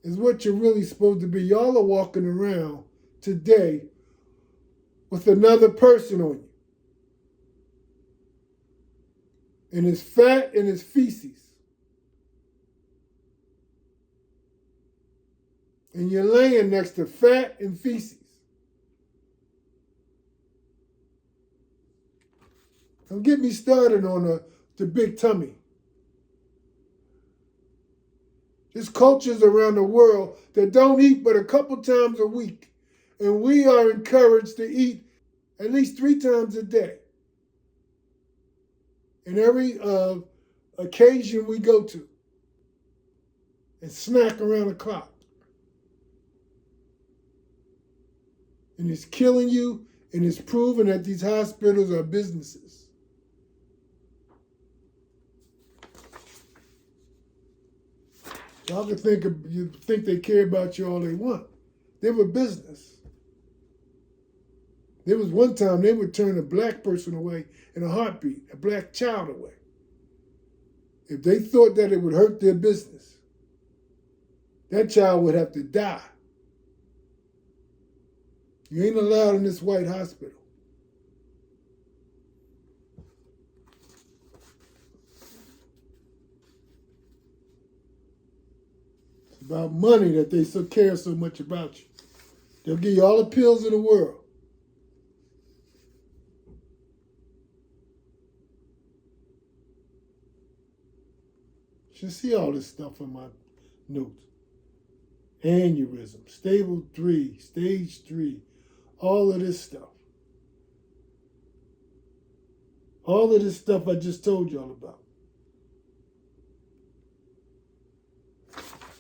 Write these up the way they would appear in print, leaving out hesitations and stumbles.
is what you're really supposed to be. Y'all are walking around today with another person on you. And it's fat and it's feces. And you're laying next to fat and feces. Don't get me started on the big tummy. There's cultures around the world that don't eat but a couple times a week. And we are encouraged to eat at least 3 times a day. And every occasion we go to. And snack around the clock. And it's killing you, and it's proven that these hospitals are businesses. Y'all can you think they care about you all they want. They were business. There was one time they would turn a black person away in a heartbeat, a black child away, if they thought that it would hurt their business. That child would have to die. You ain't allowed in this white hospital. It's about money that they care so much about you. They'll give you all the pills in the world. You should see all this stuff in my notes. Aneurysm, stable 3, stage 3, all of this stuff. All of this stuff I just told y'all about.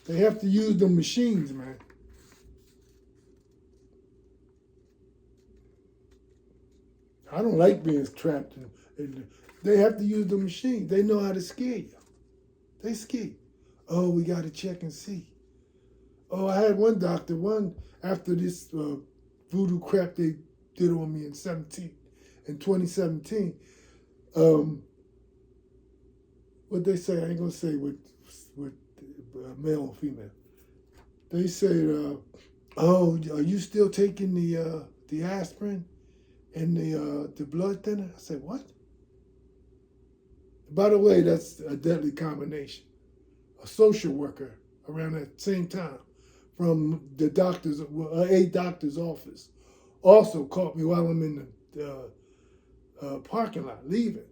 They have to use the machines, man. I don't like being trapped in they have to use the machine. They know how to scare you. They scare you. Oh, we got to check and see. Oh, I had one doctor, after this voodoo crap they did on me in 2017. What they say, I ain't gonna say with male or female. They said, oh, are you still taking the aspirin and the blood thinner? I said, what? By the way, that's a deadly combination. A social worker around that same time from a doctor's office also caught me while I'm in the parking lot leaving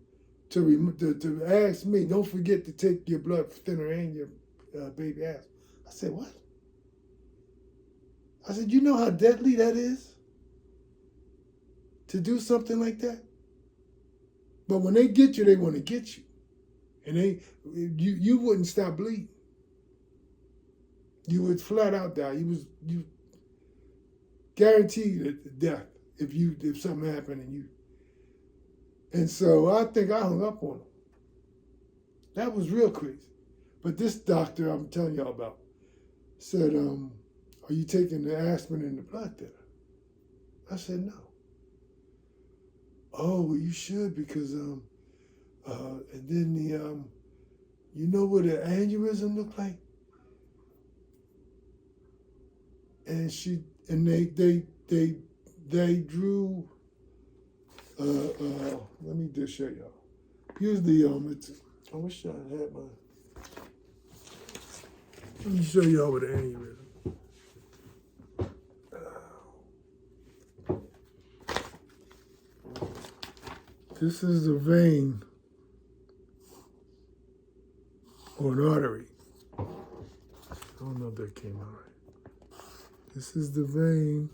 to ask me, don't forget to take your blood thinner and your baby aspirin. I said, what? I said, you know how deadly that is? To do something like that? But when they get you, they want to get you. And you wouldn't stop bleeding. You would flat out die. You guaranteed death if something happened and you. And so I think I hung up on them. That was real crazy. But this doctor I'm telling y'all about said, are you taking the aspirin and the blood thinner? I said, no. Oh, well, you should because, and then you know what an aneurysm looked like? And they drew, let me just show y'all. Usually, I wish I had my, let me show y'all what an aneurysm. This is a vein or an artery. I don't know if that came out right. This is the vein.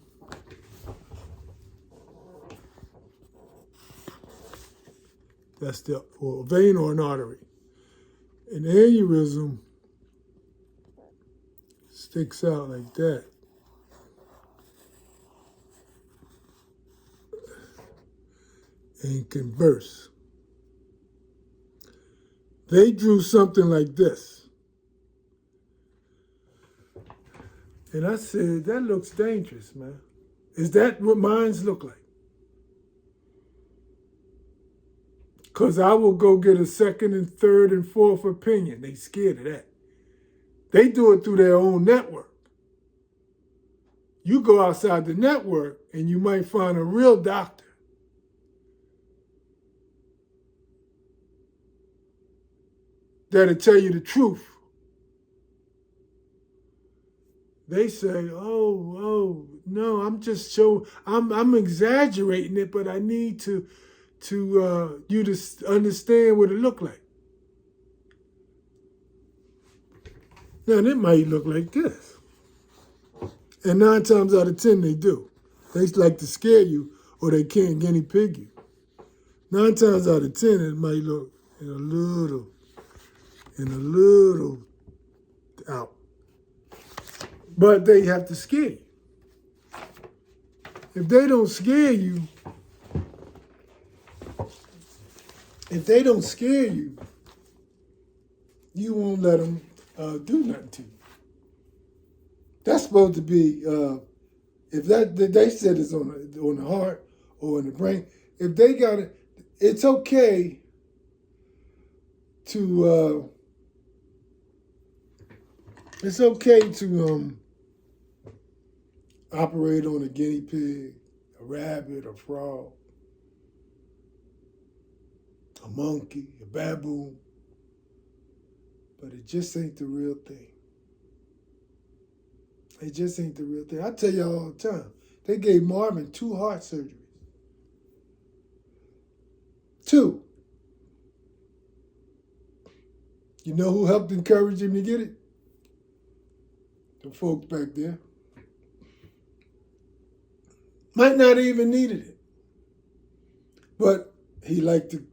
That's the vein or an artery. An aneurysm sticks out like that. And can burst. They drew something like this. And I said, that looks dangerous, man. Is that what mines look like? Because I will go get a second and third and fourth opinion. They scared of that. They do it through their own network. You go outside the network and you might find a real doctor that'll tell you the truth. They say, oh, no, I'm just I'm exaggerating it, but I need you to understand what it looked like. Now, it might look like this. And 9 times out of 10, they do. They like to scare you or they can't guinea pig you. 9 times out of 10, it might look in a little out. But they have to scare you. If they don't scare you, you won't let them do nothing to you. That's supposed to be, if they said it's on the heart or in the brain, if they got it, it's okay to operate on a guinea pig, a rabbit, a frog, a monkey, a baboon, but it just ain't the real thing. It just ain't the real thing. I tell y'all all the time, they gave Marvin 2 heart surgeries. 2. You know who helped encourage him to get it? The folks back there. Might not even needed it. But he liked to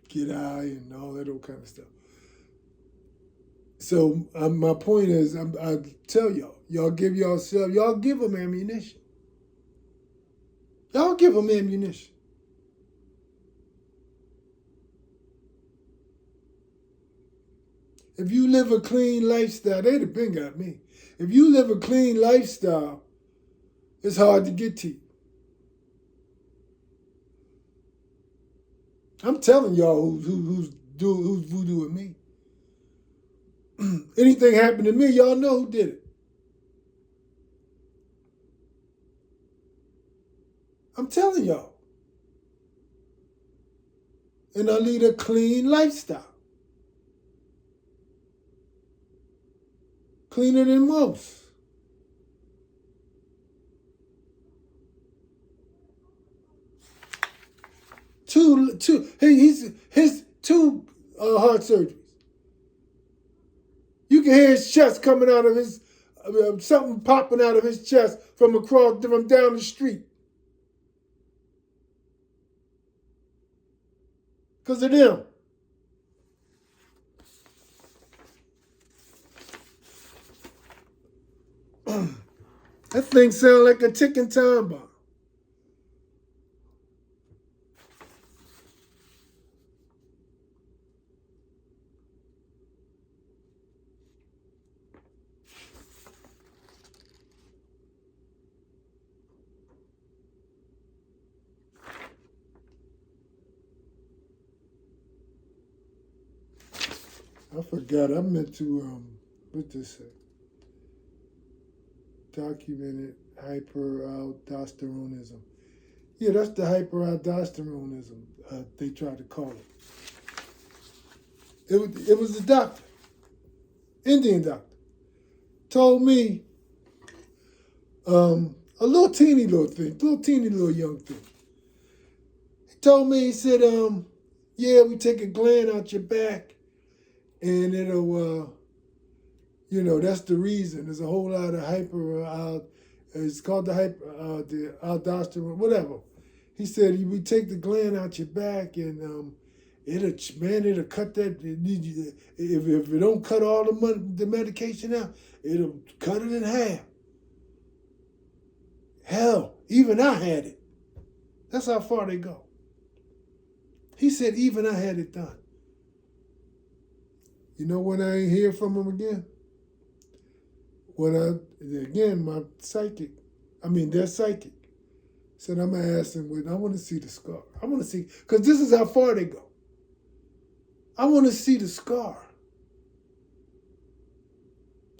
get high and all that old kind of stuff. So my point is, I tell y'all give them ammunition. Y'all give them ammunition. If you live a clean lifestyle, they'd have been got me. If you live a clean lifestyle, it's hard to get to you. I'm telling y'all who's voodoo with me. Anything happened to me, y'all know who did it. I'm telling y'all. And I lead a clean lifestyle. Cleaner than most. His 2 heart surgeries. You can hear his chest coming out of his, something popping out of his chest from down the street. Because of them. That thing sounds like a ticking time bomb. I forgot. I meant to, what this say? Documented hyperaldosteronism. Yeah, that's the hyperaldosteronism they tried to call it. It was a doctor, Indian doctor, told me a little teeny little young thing. He told me, he said, yeah, we take a gland out your back and it'll, that's the reason. There's a whole lot of it's called the aldosterone, whatever. He said, we take the gland out your back and it'll cut that. If it don't cut all the medication out, it'll cut it in half. Hell, even I had it. That's how far they go. He said, even I had it done. You know when I ain't hear from him again? Their psychic said, I'm going to ask him, I want to see the scar. I want to see, because this is how far they go. I want to see the scar.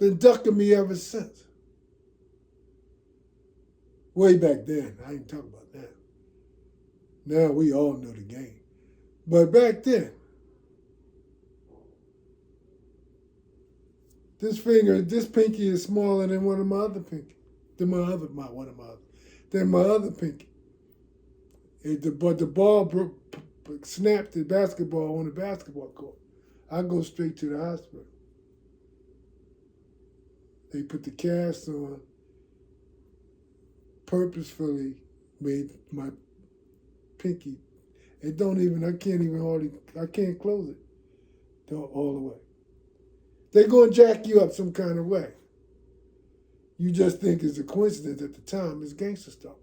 Been ducking me ever since. Way back then. I ain't talking about that. Now we all know the game. But back then, this pinky is smaller than one of my other pinky. Than my other pinky. But the ball snapped the basketball on the basketball court. I go straight to the hospital. They put the cast on, purposefully made my pinky. I can't close it all the way. They're going to jack you up some kind of way. You just think it's a coincidence at the time. It's gangster stuff.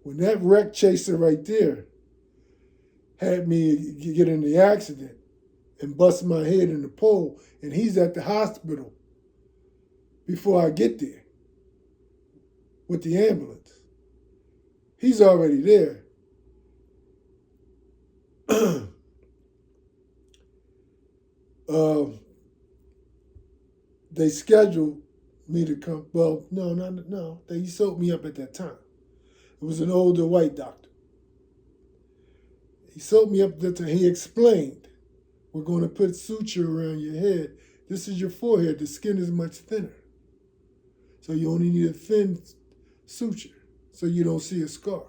When that wreck chaser right there had me get in the accident and bust my head in the pole, and he's at the hospital before I get there with the ambulance. He's already there. They scheduled me to come. Well, no. They soaked me up at that time. It was an older white doctor. He soaked me up at that time. He explained, we're going to put suture around your head. This is your forehead. The skin is much thinner. So you only need a thin suture so you don't see a scar.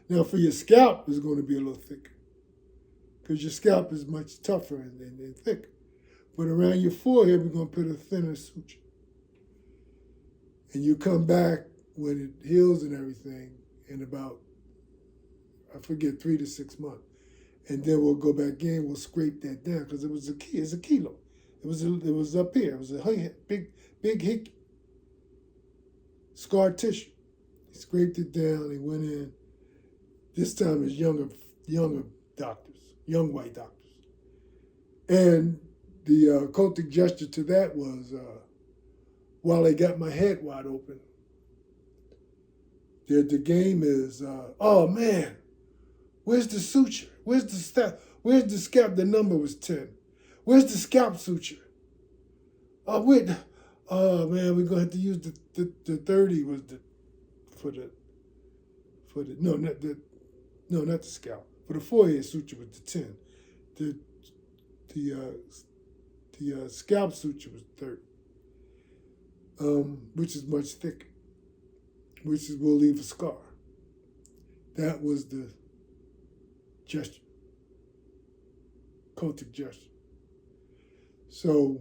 Now for your scalp, it's going to be a little thicker because your scalp is much tougher and thicker. But around your forehead, we're going to put a thinner suture. And you come back when it heals and everything in about, 3 to 6 months. And then we'll go back in, we'll scrape that down because it's a kilo. It was up here. It was a big hickey. Scar tissue. He scraped it down, he went in. This time it's younger doctors, young white doctors. And the cultic gesture to that was, while they got my head wide open, the game is, oh man, where's the suture? Where's the scalp? The number was 10. Where's the scalp suture? Oh man, we're gonna have to use the 30 was not the scalp. For the forehead suture was the 10. The scalp suture was 30, which is much thicker, will leave a scar. That was the gesture, cultic gesture. So,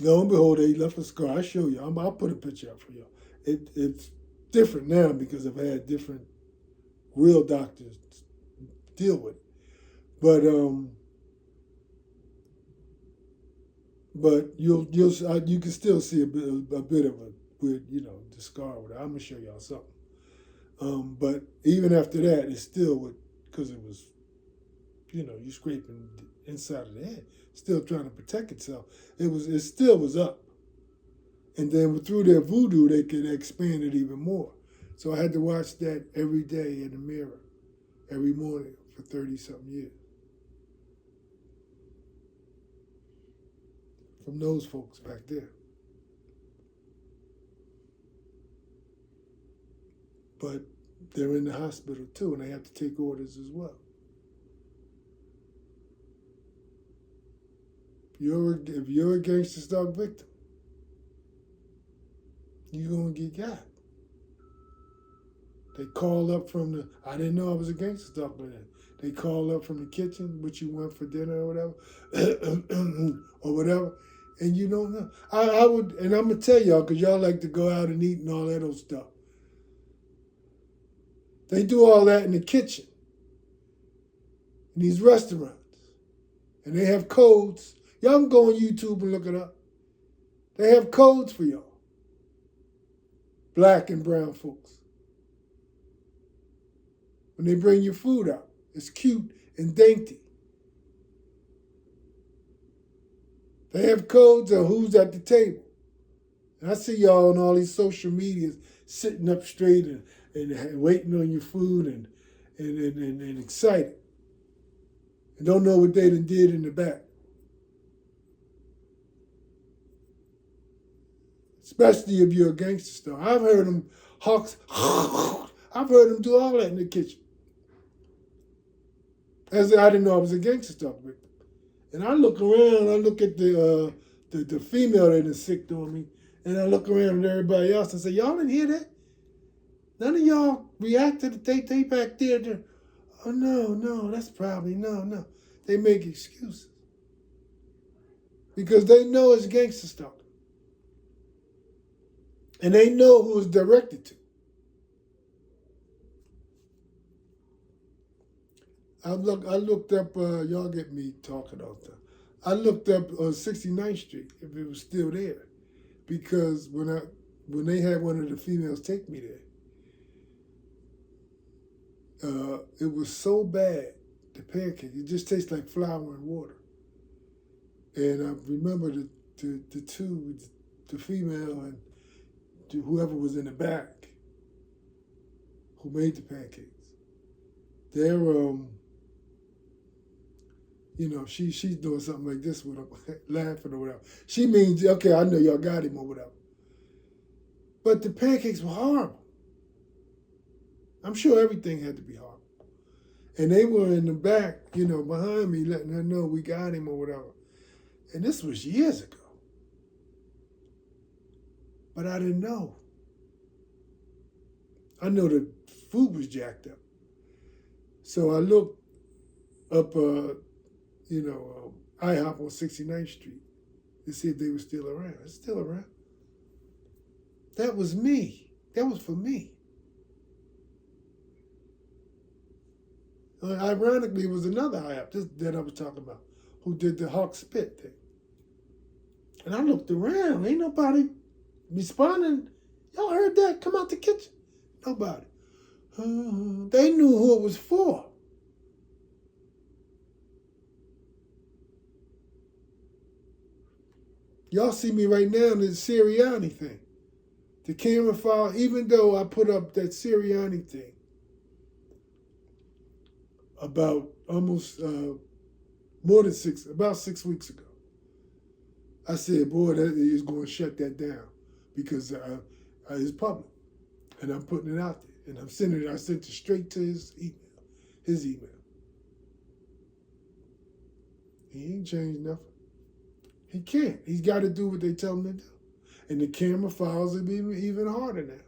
lo and behold, they left a scar. I'll show you. I'll put a picture up for you. It's different now because I've had different real doctors deal with it. But you can still see a bit of the scar with it. I'm gonna show y'all something. But even after that, it's still because it was, you scraping the inside of the head, still trying to protect itself. It still was up. And then through their voodoo, they could expand it even more. So I had to watch that every day in the mirror, every morning for 30-something years. From those folks back there. But they're in the hospital too, and they have to take orders as well. If you're a gangster stalk victim, you're going to get got. They call up from I didn't know I was a gangster stalker then. They call up from the kitchen, what you want for dinner or whatever, and you don't know. I would, and I'm going to tell y'all, because y'all like to go out and eat and all that old stuff. They do all that in the kitchen, in these restaurants. And they have codes. Y'all can go on YouTube and look it up. They have codes for y'all. Black and brown folks. When they bring your food out, it's cute and dainty. They have codes of who's at the table. And I see y'all on all these social medias sitting up straight and waiting on your food and excited. And don't know what they done did in the back. especially if you're a gangster star. I've heard them hawks. I've heard them do all that in the kitchen. As I didn't know I was a gangster star victim. And I look around, I look at the female that is sick on me, and I look around at everybody else and say, y'all didn't hear that? None of y'all reacted to they back there. Oh, no, that's probably, no. They make excuses. Because they know it's gangster stuff. And they know who it's directed to. I looked up, y'all get me talking all the time. I looked up 69th Street, if it was still there. Because when they had one of the females take me there, it was so bad, the pancake, it just tastes like flour and water. And I remember the female and whoever was in the back who made the pancakes. They're, she's doing something like this with them, laughing or whatever. She means, okay, I know y'all got him or whatever. But the pancakes were horrible. I'm sure everything had to be horrible. And they were in the back, behind me, letting her know we got him or whatever. And this was years ago. But I didn't know. I know the food was jacked up. So I looked up, IHOP on 69th Street to see if they were still around. It's still around. That was me. That was for me. Ironically, it was another IHOP that I was talking about who did the hawk spit thing. And I looked around. Ain't nobody responding. Y'all heard that? Come out the kitchen. Nobody. They knew who it was for. Y'all see me right now in the Sirianni thing. The camera file, even though I put up that Sirianni thing about almost about 6 weeks ago. I said, boy, that is going to shut that down because it's public. And I'm putting it out there. And I sent it straight to his email. He ain't changed nothing. He can't. He's got to do what they tell him to do. And the camera files him even harder now.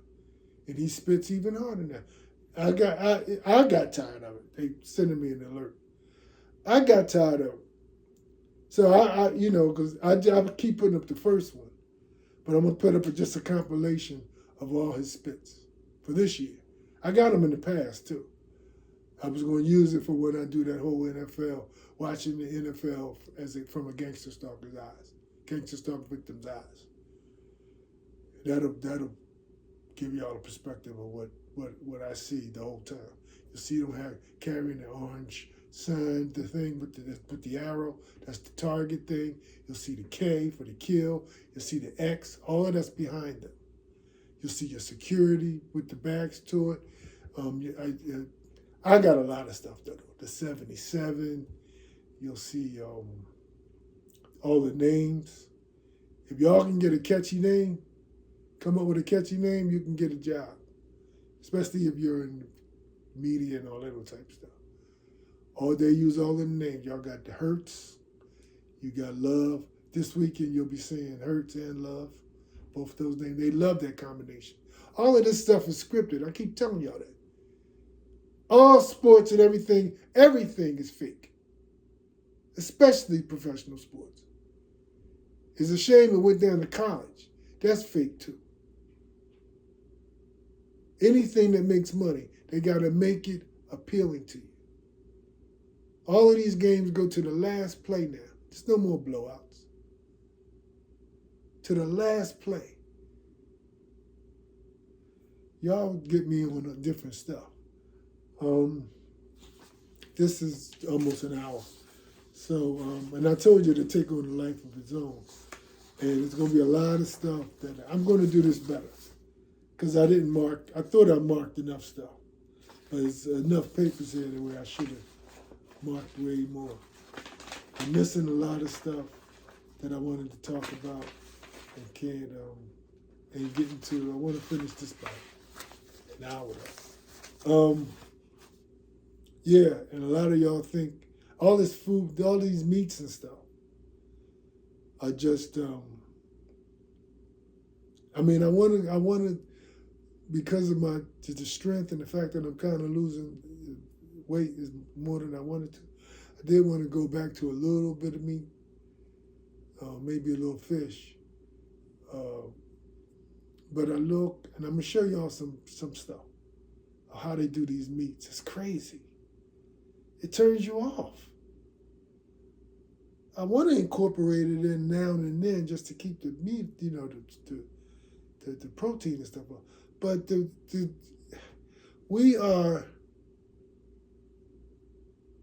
And he spits even harder now. I got tired of it. They sending me an alert. I got tired of it. So because I keep putting up the first one, but I'm gonna put up just a compilation of all his spits for this year. I got them in the past too. I was going to use it for when I do that whole NFL, watching the NFL from a gangster stalker's eyes, gangster stalker victim's eyes. That'll give y'all a perspective of what I see the whole time. You see them carrying the orange sign, the thing with the arrow, that's the target thing. You'll see the K for the kill. You'll see the X, all of that's behind them. You'll see your security with the backs to it. I got a lot of stuff though. The 77. You'll see all the names. If y'all can get a catchy name, come up with a catchy name, you can get a job. Especially if you're in media and all that type of stuff. Or they use all the names. Y'all got the Hurts. You got Love. This weekend you'll be saying Hurts and Love. Both those names. They love that combination. All of this stuff is scripted. I keep telling y'all that. All sports and everything is fake. Especially professional sports. It's a shame it went down to college. That's fake too. Anything that makes money, they got to make it appealing to you. All of these games go to the last play now. There's no more blowouts. To the last play. Y'all get me on different stuff. This is almost an hour. So, and I told you to take on a life of its own. And it's going to be a lot of stuff that I'm going to do this better. Because I thought I marked enough stuff. But there's enough papers here where I should have marked way more. I'm missing a lot of stuff that I wanted to talk about and can't and getting to, I want to finish this by an hour. Yeah, and a lot of y'all think all this food, all these meats and stuff are just, I mean, I want to, because of the strength and the fact that I'm kind of losing weight is more than I wanted to. I did want to go back to a little bit of meat, maybe a little fish. But I look, and I'm gonna show y'all some stuff of how they do these meats. It's crazy. It turns you off. I want to incorporate it in now and then just to keep the meat, you know, the protein and stuff. But we are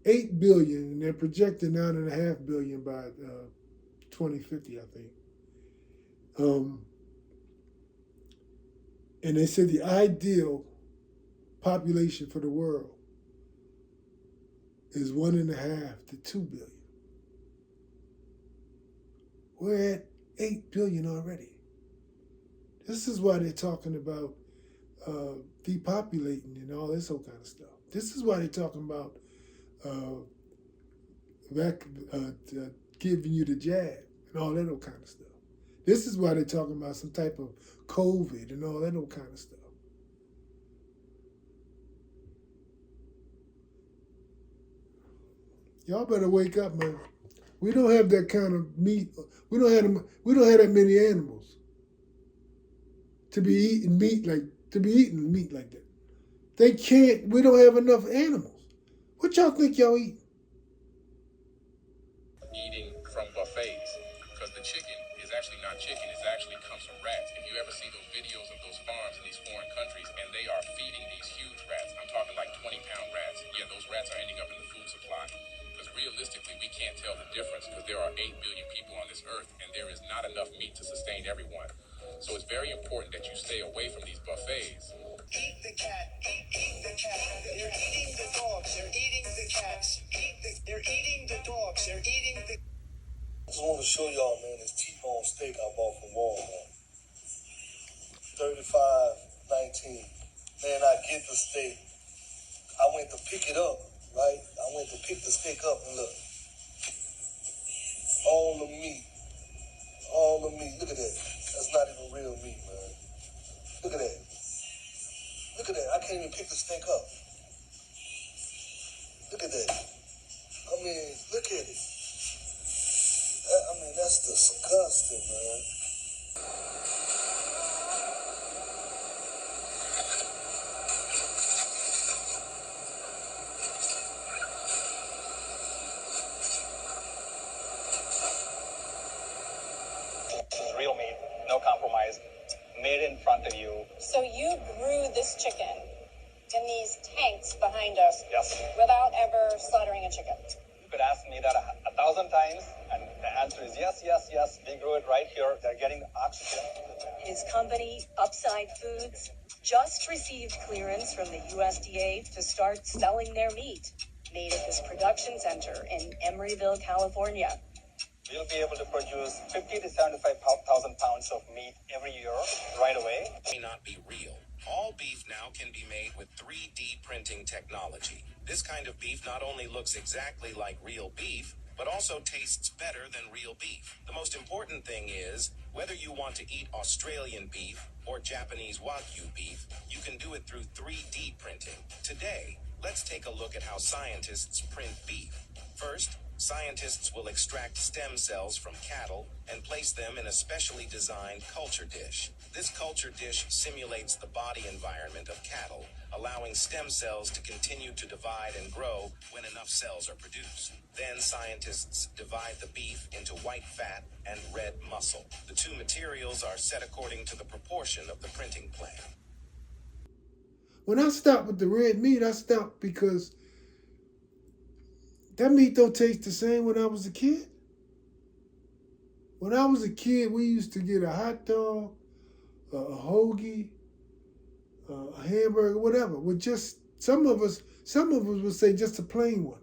8 billion, and they're projecting 9.5 billion by 2050, I think. And they said the ideal population for the world is 1.5 to 2 billion. We're at 8 billion already. This is why they're talking about depopulating and all this whole kind of stuff. This is why they're talking about giving you the jab and all that old kind of stuff. This is why they're talking about some type of COVID and all that old kind of stuff. Y'all better wake up, man. We don't have that kind of meat. We don't have that many animals to be eating meat like that. They can't. We don't have enough animals. What y'all think y'all eat? Eating from buffets, because the chicken is actually not chicken. It actually comes from rats. If you ever see those videos of those farms in these foreign countries, and they are feeding these huge rats, I'm talking like 20-pound rats. Yeah, those rats are ending up in the food supply. Because realistically, we can't tell the difference because there are 8 billion people on this earth, and there is not enough meat to sustain everyone. So it's very important that you stay away from these buffets. Eat the cat, eat the cat. They're eating the dogs, they're eating the cats. They're eating the dogs, they're eating the... I just want to show y'all, man, this T-bone steak I bought from Walmart. $35.19. Man, I get the steak. I went to pick it up, right? I went to pick the steak up and look. All the meat. Look at that. That's not even real meat, man. Look at that. Look at that. I can't even pick the steak up. Look at that. I mean, look at it. I mean, that's disgusting, man. This is real meat, no compromise, made in front of you. So you grew this chicken in these tanks behind us, Yes. without ever slaughtering a chicken? You could ask me that 1,000 times, and the answer is yes, yes, yes. We grew it right here. They're getting oxygen. His company, Upside Foods, just received clearance from the USDA to start selling their meat, made at this production center in Emeryville, California. We'll be able to produce 50 to 75,000 pounds of meat every year right away. May not be real. All beef now can be made with 3D printing technology. This kind of beef not only looks exactly like real beef, but also tastes better than real beef. The most important thing is, whether you want to eat Australian beef or Japanese Wagyu beef, you can do it through 3D printing. Today, let's take a look at how scientists print beef. First, scientists will extract stem cells from cattle and place them in a specially designed culture dish. This culture dish simulates the body environment of cattle, allowing stem cells to continue to divide and grow when enough cells are produced. Then scientists divide the beef into white fat and red muscle. The two materials are set according to the proportion of the printing plan. When I stopped with the red meat, I stopped because that meat don't taste the same when I was a kid. When I was a kid, we used to get a hot dog, a hoagie, a hamburger, whatever. With just some of us would say just a plain one.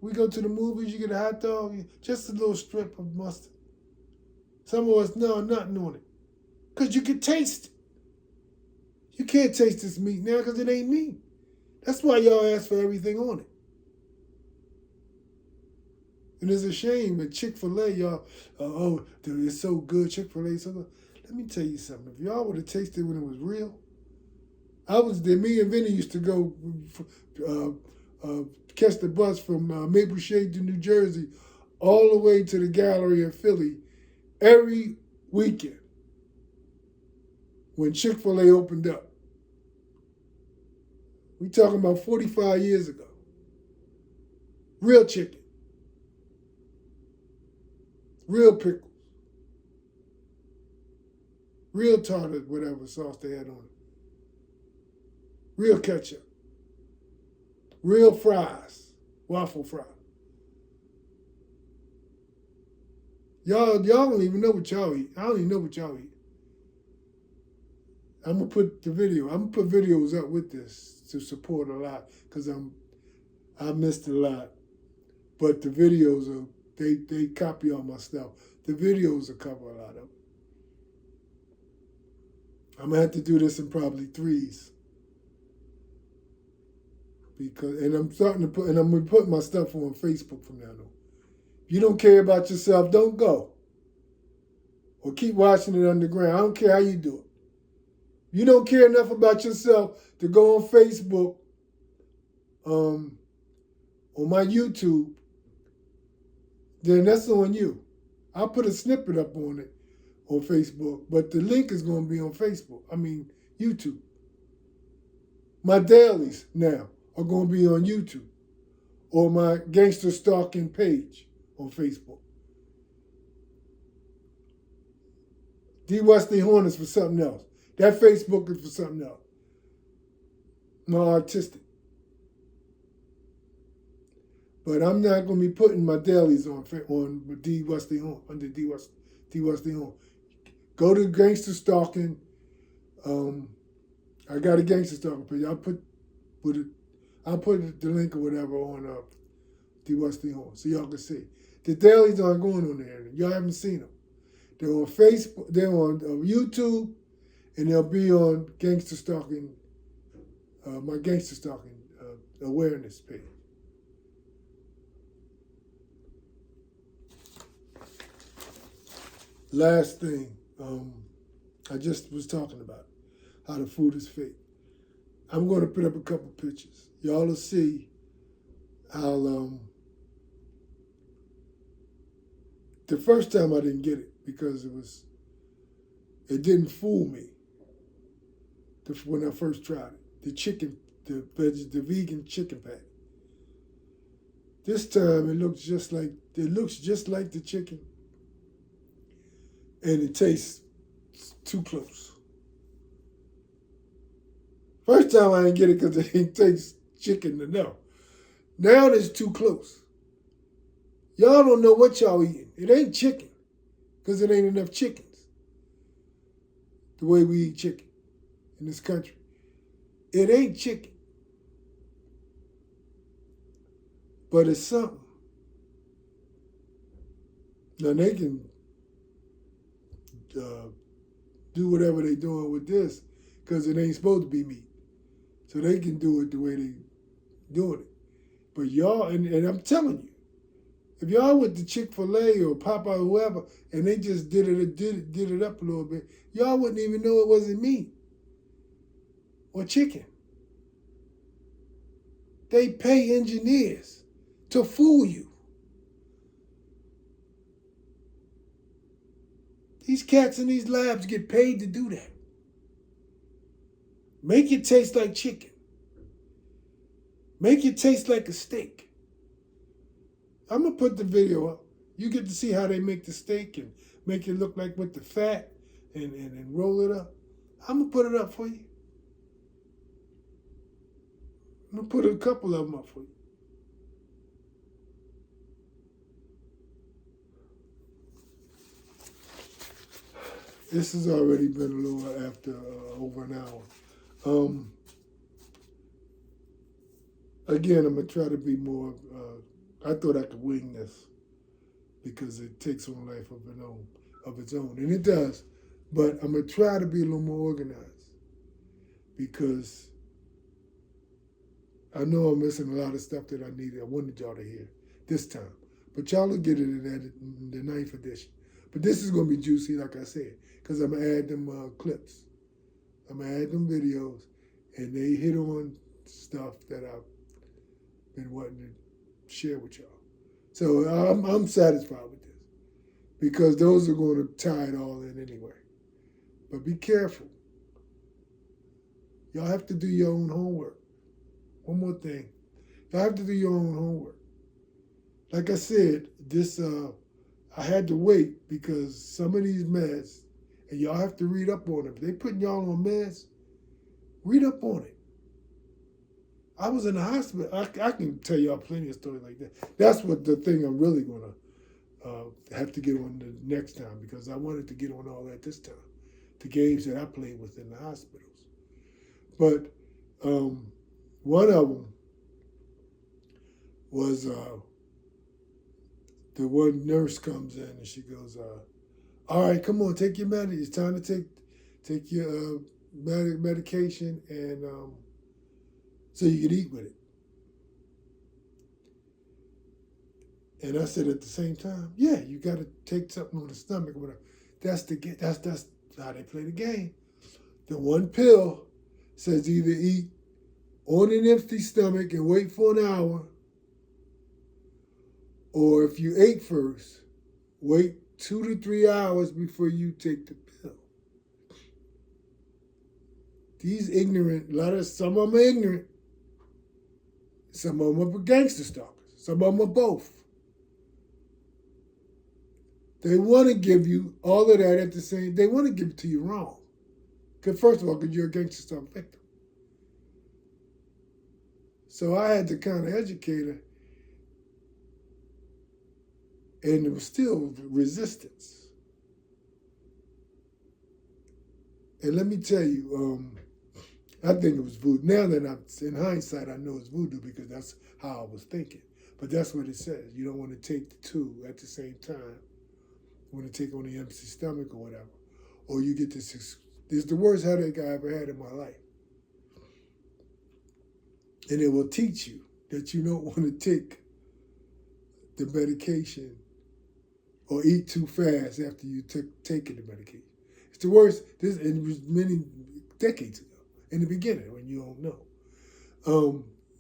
We go to the movies, you get a hot dog, just a little strip of mustard. Some of us know nothing on it. Because you can taste it. You can't taste this meat now because it ain't meat. That's why y'all ask for everything on it. And it's a shame that Chick-fil-A, y'all, dude, it's so good, Chick-fil-A, so good. Let me tell you something. If y'all would have tasted when it was real, me and Vinny used to go catch the bus from Maple Shade to New Jersey all the way to the gallery in Philly every weekend when Chick-fil-A opened up. We talking about 45 years ago. Real chicken. Real pickles. Real tartar, whatever sauce they had on it. Real ketchup. Real fries. Waffle fries. Y'all don't even know what y'all eat. I don't even know what y'all eat. I'm gonna put videos up with this to support a lot because I missed a lot. But the videos are they copy all my stuff. The videos will cover a lot of it. I'm gonna have to do this in probably threes. I'm gonna put my stuff on Facebook from now on. If you don't care about yourself, don't go. Or keep watching it underground. I don't care how you do it. If you don't care enough about yourself to go on Facebook, on my YouTube, then that's on you. I'll put a snippet up on it on Facebook, but the link is going to be on YouTube. My dailies now are going to be on YouTube or my gangster stalking page on Facebook. Wesley Horn is for something else. That Facebook is for something else. More artistic. But I'm not going to be putting my dailies on Wesley Horn, under Wesley Horn. Go to gangster stalking. I got a gangster stalking page. I'll put the link or whatever on Wesley Horn so y'all can see. The dailies aren't going on there. Y'all haven't seen them. They're on Facebook. They're on YouTube, and they'll be on gangster stalking. My gangster stalking awareness page. Last thing, I just was talking about how the food is fake. I'm going to put up a couple pictures. Y'all will see how the first time I didn't get it because it didn't fool me when I first tried it. The vegan chicken patty. This time it looks just like the chicken, and it tastes too close. First time I didn't get it because it didn't taste chicken enough. Now it's too close. Y'all don't know what y'all eating. It ain't chicken because it ain't enough chickens. The way we eat chicken in this country. It ain't chicken. But it's something. Now they can do whatever they doing with this because it ain't supposed to be meat. So they can do it the way they doing it. But y'all, and I'm telling you, if y'all went to Chick-fil-A or Popeye or whoever, and they just did it up a little bit, y'all wouldn't even know it wasn't meat or chicken. They pay engineers to fool you. These cats in these labs get paid to do that. Make it taste like chicken. Make it taste like a steak. I'm going to put the video up. You get to see how they make the steak and make it look like with the fat and roll it up. I'm going to put it up for you. I'm going to put a couple of them up for you. This has already been a little after over an hour. Again, I'm going to try to be more, I thought I could wing this because it takes on life of its of its own. And it does. But I'm going to try to be a little more organized because I know I'm missing a lot of stuff that I wanted y'all to hear this time. But y'all will get it in the 9th edition. But this is going to be juicy, like I said, because I'm going to add them clips. I'm going to add them videos, and they hit on stuff that I've been wanting to share with y'all. So I'm satisfied with this because those are going to tie it all in anyway. But be careful. Y'all have to do your own homework. One more thing. Y'all have to do your own homework. Like I said, this I had to wait because some of these meds, and y'all have to read up on them. If they putting y'all on meds, read up on it. I was in the hospital. I can tell y'all plenty of stories like that. That's what the thing I'm really going to have to get on the next time because I wanted to get on all that this time. The games that I played with in the hospitals. But one of them was the one nurse comes in and she goes, all right, come on, take your medicine. It's time to take your medication and so you can eat with it. And I said at the same time, yeah, you got to take something on the stomach or whatever. That's how they play the game. The one pill says either eat on an empty stomach and wait for an hour, or if you ate first, wait 2 to 3 hours before you take the pill. These ignorant, some of them are ignorant. Some of them are gangster stalkers. Some of them are both. They want to give you all of that at the same. They want to give it to you wrong. Because first of all, because you're a gangster stalker victim. So I had to kind of educate her. And there was still resistance. And let me tell you, I think it was voodoo. Now that I'm in hindsight, I know it's voodoo because that's how I was thinking. But that's what it says. You don't want to take the two at the same time. You want to take on the empty stomach or whatever. Or you get this is the worst headache I ever had in my life. And it will teach you that you don't want to take the medication or eat too fast after you taking the medication. It's the worst. It was many decades ago in the beginning when you don't know.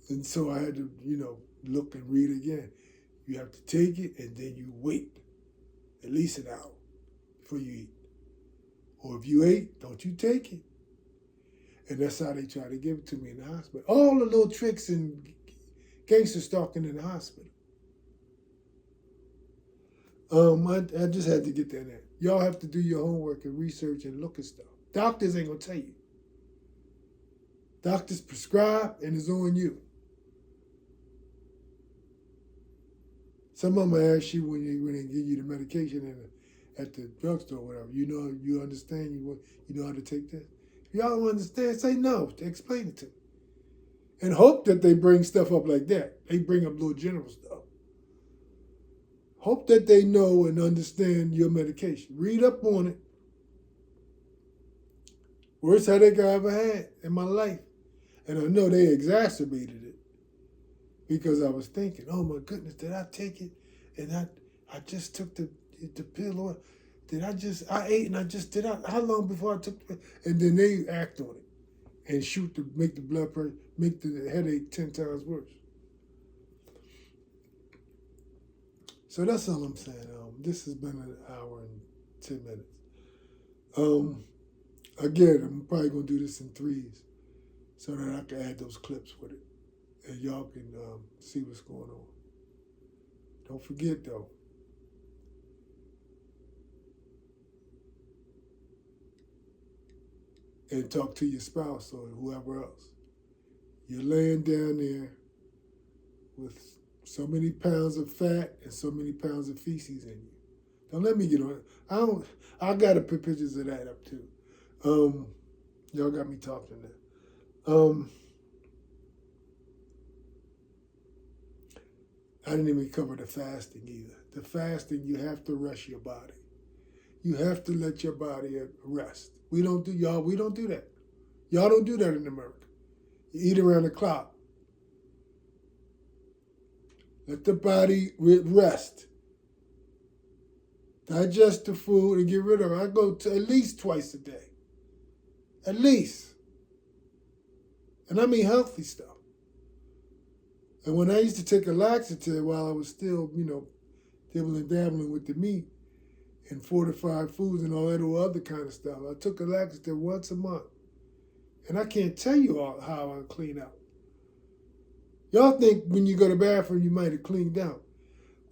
And so I had to, look and read again. You have to take it and then you wait at least an hour before you eat. Or if you ate, don't you take it. And that's how they try to give it to me in the hospital. All the little tricks and gangster stalking in the hospital. I just had to get that in. Y'all have to do your homework and research and look at stuff. Doctors ain't gonna tell you. Doctors prescribe and it's on you. Some of them ask you when they give you the medication at the drugstore or whatever. You understand, you know how to take this? If y'all don't understand, say no. Explain it to me. And hope that they bring stuff up like that. They bring up little general stuff. Hope that they know and understand your medication. Read up on it. Worst headache I ever had in my life. And I know they exacerbated it because I was thinking, oh my goodness, did I take it? And I just took the pill or I ate and how long before I took the pill? And then they act on it and make the blood pressure, make the headache 10 times worse. So that's all I'm saying. This has been an hour and 10 minutes. Again, I'm probably going to do this in threes so that I can add those clips with it. And y'all can see what's going on. Don't forget, though, and talk to your spouse or whoever else. You're laying down there with so many pounds of fat and so many pounds of feces in you. Don't let me get on it. I gotta put pictures of that up too. Y'all got me talking now. I didn't even cover the fasting either. The fasting, you have to rest your body. You have to let your body rest. We don't do that. Y'all don't do that in America. You eat around the clock. Let the body rest. Digest the food and get rid of it. I go to at least twice a day. At least. And I mean healthy stuff. And when I used to take a laxative while I was still, dibbling dabbling with the meat and fortified foods and all that other kind of stuff, I took a laxative once a month. And I can't tell you how I clean out. Y'all think when you go to the bathroom you might have cleaned out.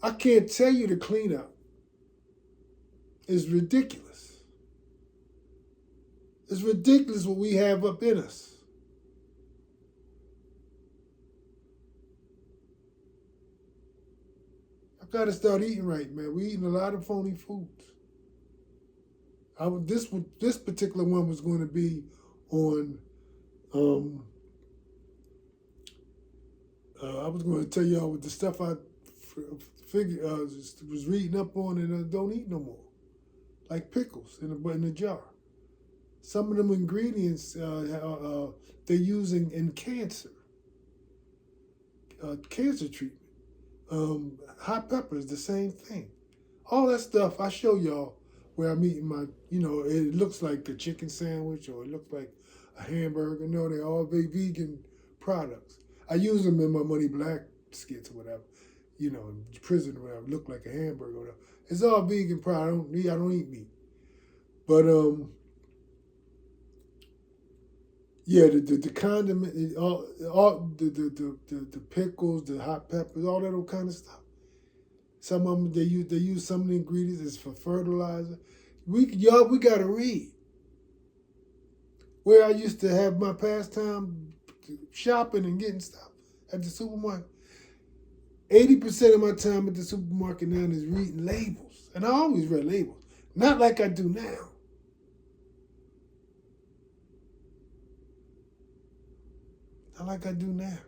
I can't tell you to clean out. It's ridiculous. It's ridiculous what we have up in us. I've got to start eating right, man. We're eating a lot of phony foods. This particular one was going to be on, I was going to tell y'all with the stuff I was reading up on and don't eat no more. Like pickles in a jar. Some of them ingredients they're using in cancer treatment. Hot peppers, the same thing. All that stuff, I show y'all where I'm eating my, it looks like a chicken sandwich or it looks like a hamburger. No, they're all vegan products. I use them in my Money Black skits or whatever, in prison or whatever, look like a hamburger or whatever. It's all vegan product. I don't eat meat. But yeah, the condiment, all the pickles, the hot peppers, all that old kind of stuff. Some of them they use some of the ingredients as for fertilizer. We gotta read. Where I used to have my pastime shopping and getting stuff at the supermarket. 80% of my time at the supermarket now is reading labels. And I always read labels. Not like I do now. Not like I do now.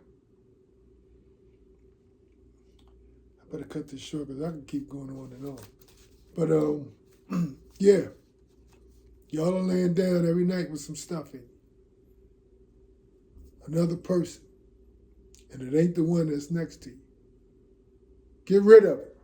I better cut this short because I can keep going on and on. But, yeah. Y'all are laying down every night with some stuff in you. Another person. And it ain't the one that's next to you. Get rid of it.